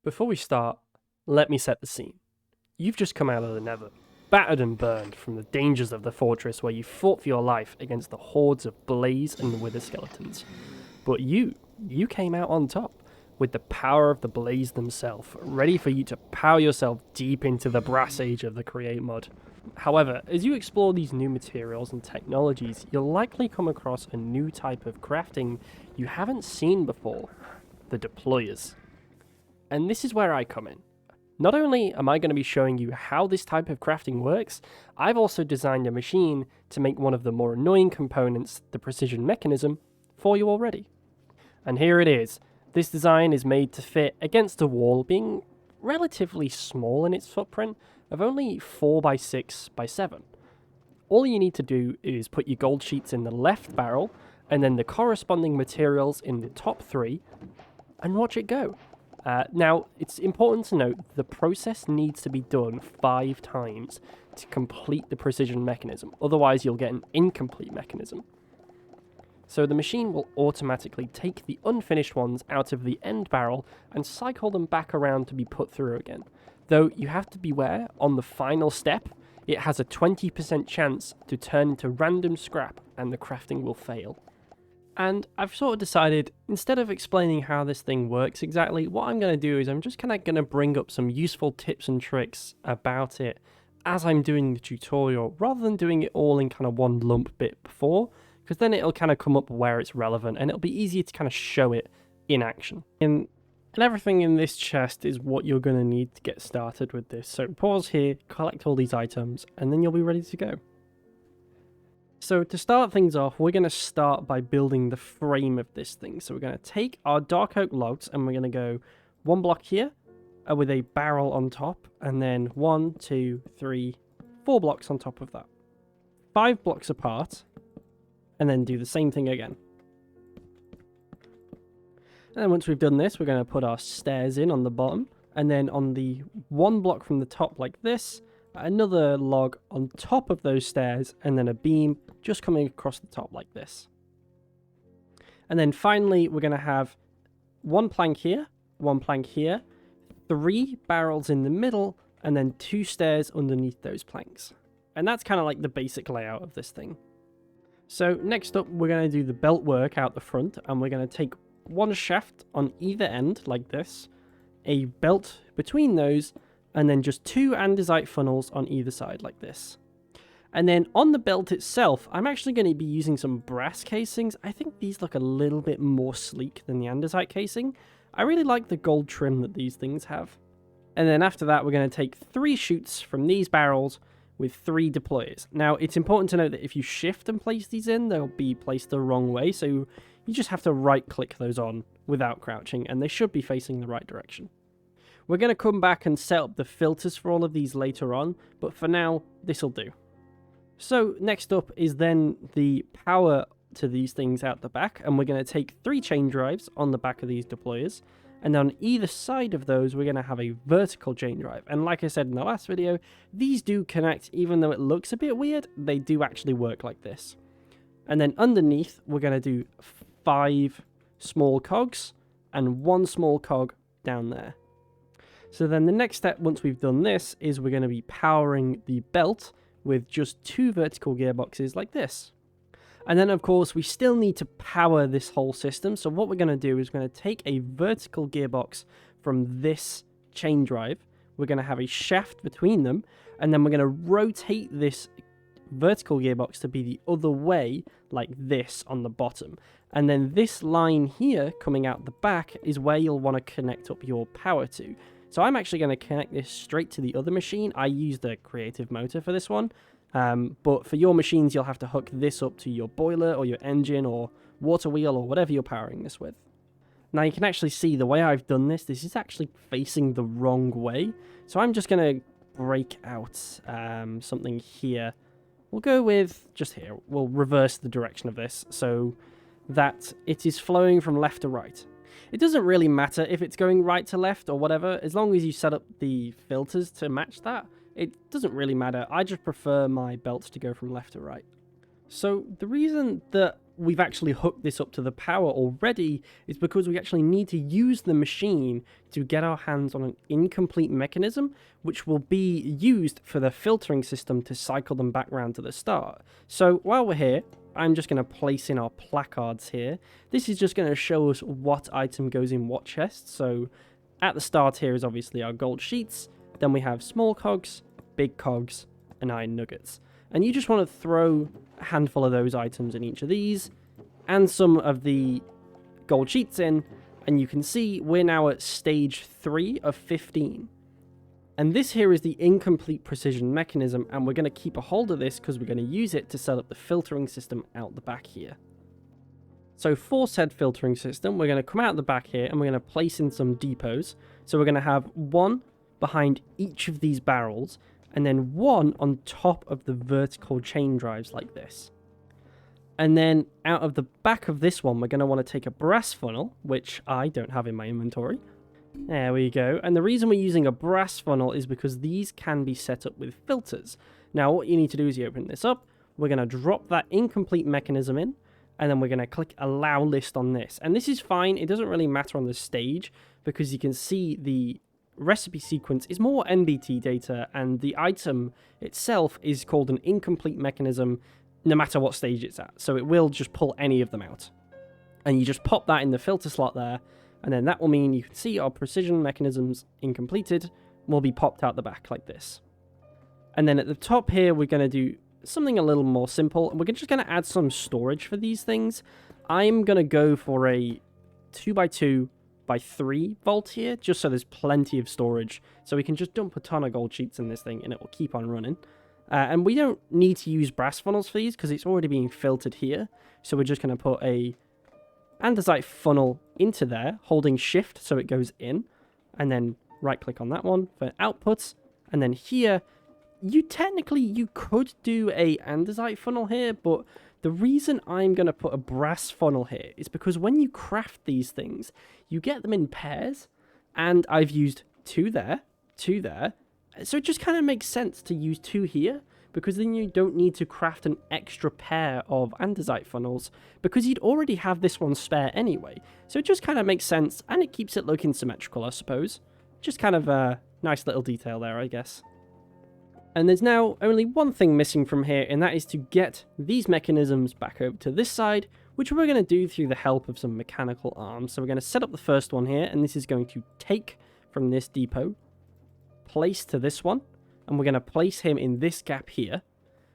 Before we start, let me set the scene. You've just come out of the Nether, battered and burned from the dangers of the fortress where you fought for your life against the hordes of Blaze and Wither skeletons. But you came out on top, with the power of the Blaze themselves, ready for you to power yourself deep into the brass age of the Create mod. However, as you explore these new materials and technologies, you'll likely come across a new type of crafting you haven't seen before, the deployers. And this is where I come in. Not only am I going to be showing you how this type of crafting works, I've also designed a machine to make one of the more annoying components, the precision mechanism, for you already. And here it is. This design is made to fit against a wall, being relatively small in its footprint of only 4x6x7. All you need to do is put your gold sheets in the left barrel and then the corresponding materials in the top three and watch it go. Now, it's important to note the process needs to be done 5 times to complete the precision mechanism, otherwise you'll get an incomplete mechanism. So the machine will automatically take the unfinished ones out of the end barrel and cycle them back around to be put through again. Though you have to beware, on the final step, it has a 20% chance to turn into random scrap and the crafting will fail. And I've sort of decided, instead of explaining how this thing works exactly, what I'm going to do is I'm just kind of going to bring up some useful tips and tricks about it as I'm doing the tutorial, rather than doing it all in kind of one lump bit before, because then it'll kind of come up where it's relevant and it'll be easier to kind of show it in action. And everything in this chest is what you're going to need to get started with this. So pause here, collect all these items, and then you'll be ready to go. So to start things off, we're going to start by building the frame of this thing. So we're going to take our dark oak logs and we're going to go 1 block here with a barrel on top, and then 1, 2, 3, 4 blocks on top of that. 5 blocks apart, and then do the same thing again. And then once we've done this, we're going to put our stairs in on the bottom, and then on the 1 block from the top like this, another log on top of those stairs, and then a beam just coming across the top like this. And then finally, we're going to have 1 plank here, 1 plank here, 3 barrels in the middle, and then 2 stairs underneath those planks. And that's kind of like the basic layout of this thing. So next up, we're going to do the belt work out the front, and we're going to take 1 shaft on either end like this, a belt between those, and then just 2 andesite funnels on either side like this. And then on the belt itself, I'm actually going to be using some brass casings. I think these look a little bit more sleek than the andesite casing. I really like the gold trim that these things have. And then after that, we're going to take 3 chutes from these barrels with 3 deployers. Now, it's important to note that if you shift and place these in, they'll be placed the wrong way. So you just have to right-click those on without crouching, and they should be facing the right direction. We're going to come back and set up the filters for all of these later on, but for now, this'll do. So next up is then the power to these things out the back, and we're going to take 3 chain drives on the back of these deployers, and on either side of those, we're going to have a vertical chain drive. And like I said in the last video, these do connect, even though it looks a bit weird, they do actually work like this. And then underneath, we're going to do 5 small cogs and 1 small cog down there. So then the next step, once we've done this, is we're going to be powering the belt with just 2 vertical gearboxes like this. And then, of course, we still need to power this whole system. So what we're going to do is we're going to take a vertical gearbox from this chain drive. We're going to have a shaft between them, and then we're going to rotate this vertical gearbox to be the other way, like this on the bottom. And then this line here coming out the back is where you'll want to connect up your power to. So I'm actually going to connect this straight to the other machine. I used a creative motor for this one. But for your machines, you'll have to hook this up to your boiler or your engine or water wheel or whatever you're powering this with. Now you can actually see the way I've done this is actually facing the wrong way. So I'm just going to break out something here. We'll go with just here. We'll reverse the direction of this so that it is flowing from left to right. It doesn't really matter if it's going right to left or whatever, as long as you set up the filters to match that. It doesn't really matter. I just prefer my belts to go from left to right. So the reason that we've actually hooked this up to the power already is because we actually need to use the machine to get our hands on an incomplete mechanism, which will be used for the filtering system to cycle them back round to the start. So while we're here, I'm just going to place in our placards here. This is just going to show us what item goes in what chest. So at the start here is obviously our gold sheets. Then we have small cogs, big cogs, and iron nuggets. And you just want to throw a handful of those items in each of these, and some of the gold sheets in, and you can see we're now at stage 3 of 15. And this here is the incomplete precision mechanism, and we're going to keep a hold of this because we're going to use it to set up the filtering system out the back here. So for said filtering system, we're going to come out the back here and we're going to place in some depots. So we're going to have one behind each of these barrels, and then one on top of the vertical chain drives like this. And then out of the back of this one, we're going to want to take a brass funnel, which I don't have in my inventory. There we go. And the reason we're using a brass funnel is because these can be set up with filters. Now what you need to do is you open this up, we're going to drop that incomplete mechanism in, and then we're going to click allow list on this. And this is fine, it doesn't really matter on the stage, because you can see the recipe sequence is more NBT data, and the item itself is called an incomplete mechanism no matter what stage it's at. So it will just pull any of them out. And you just pop that in the filter slot there, and then that will mean you can see our precision mechanisms incompleted will be popped out the back like this. And then at the top here, we're going to do something a little more simple, and we're just going to add some storage for these things. I'm going to go for a 2x2 by 3 vault here, just so there's plenty of storage, so we can just dump a ton of gold sheets in this thing and it will keep on running. And we don't need to use brass funnels for these because it's already being filtered here, so we're just going to put a andesite funnel into there, holding shift so it goes in, and then right click on that one for outputs. And then here, you could do a andesite funnel here, but the reason I'm going to put a brass funnel here is because when you craft these things, you get them in pairs, and I've used 2 there, 2 there, so it just kind of makes sense to use 2 here, because then you don't need to craft an extra pair of andesite funnels, because you'd already have this one spare anyway. So it just kind of makes sense, and it keeps it looking symmetrical, I suppose. Just kind of a nice little detail there, I guess. And there's now only one thing missing from here, and that is to get these mechanisms back over to this side, which we're going to do through the help of some mechanical arms. So we're going to set up the first one here, and this is going to take from this depot, place to this one, and we're going to place him in this gap here.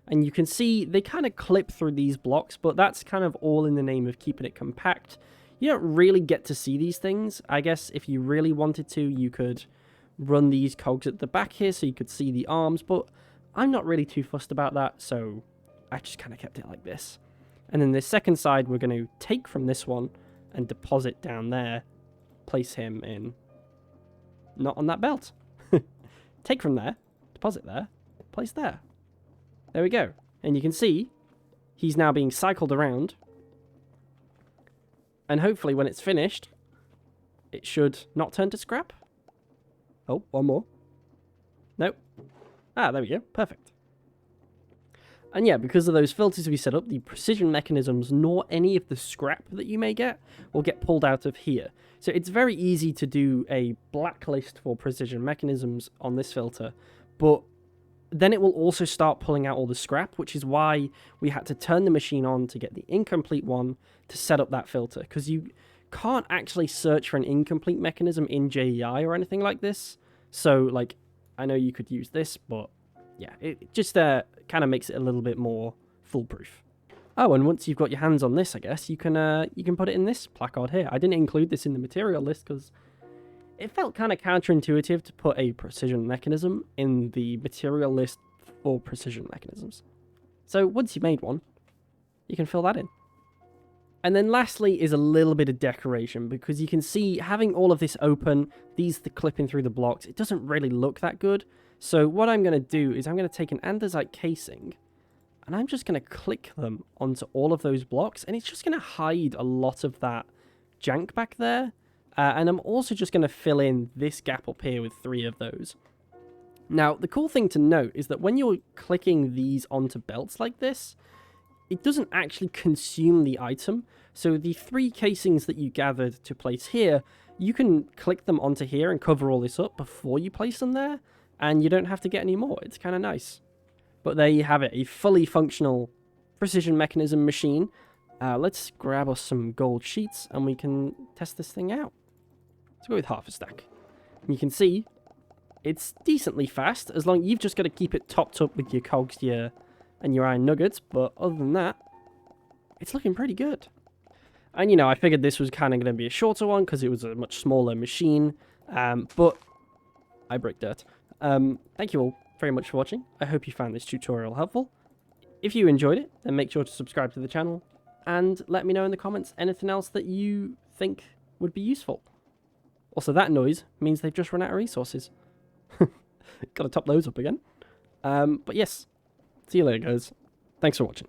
And you can see they kind of clip through these blocks, but that's kind of all in the name of keeping it compact. You don't really get to see these things. I guess if you really wanted to, you could run these cogs at the back here so you could see the arms, but I'm not really too fussed about that, so I just kind of kept it like this. And then the second side, we're going to take from this one and deposit down there, place him in, not on that belt. Take from there, deposit there, place there. There we go. And you can see he's now being cycled around, and hopefully when it's finished, it should not turn to scrap. Oh, one more. Nope. Ah, there we go. Perfect. And yeah, because of those filters we set up, the precision mechanisms, nor any of the scrap that you may get, will get pulled out of here. So it's very easy to do a blacklist for precision mechanisms on this filter, but then it will also start pulling out all the scrap, which is why we had to turn the machine on to get the incomplete one to set up that filter, because you can't actually search for an incomplete mechanism in JEI or anything like this. So, like, I know you could use this, but yeah, it just kind of makes it a little bit more foolproof. Oh, and once you've got your hands on this, I guess, you can put it in this placard here. I didn't include this in the material list because it felt kind of counterintuitive to put a precision mechanism in the material list for precision mechanisms. So once you've made one, you can fill that in. And then lastly is a little bit of decoration, because you can see having all of this open, these clipping through the blocks, it doesn't really look that good. So what I'm going to do is I'm going to take an andesite casing, and I'm just going to click them onto all of those blocks, and it's just going to hide a lot of that jank back there. And I'm also just going to fill in this gap up here with 3 of those. Now, the cool thing to note is that when you're clicking these onto belts like this, it doesn't actually consume the item. So the 3 casings that you gathered to place here, you can click them onto here and cover all this up before you place them there, and you don't have to get any more. It's kind of nice. But there you have it, a fully functional precision mechanism machine. Let's grab us some gold sheets and we can test this thing out. Let's go with half a stack. And you can see it's decently fast, as long you've just got to keep it topped up with your cogs and your iron nuggets, but other than that, it's looking pretty good. And you know, I figured this was kind of going to be a shorter one because it was a much smaller machine, but I break dirt. Thank you all very much for watching. I hope you found this tutorial helpful. If you enjoyed it, then make sure to subscribe to the channel and let me know in the comments anything else that you think would be useful. Also, that noise means they've just run out of resources. Gotta top those up again. But yes, see you later, guys. Thanks for watching.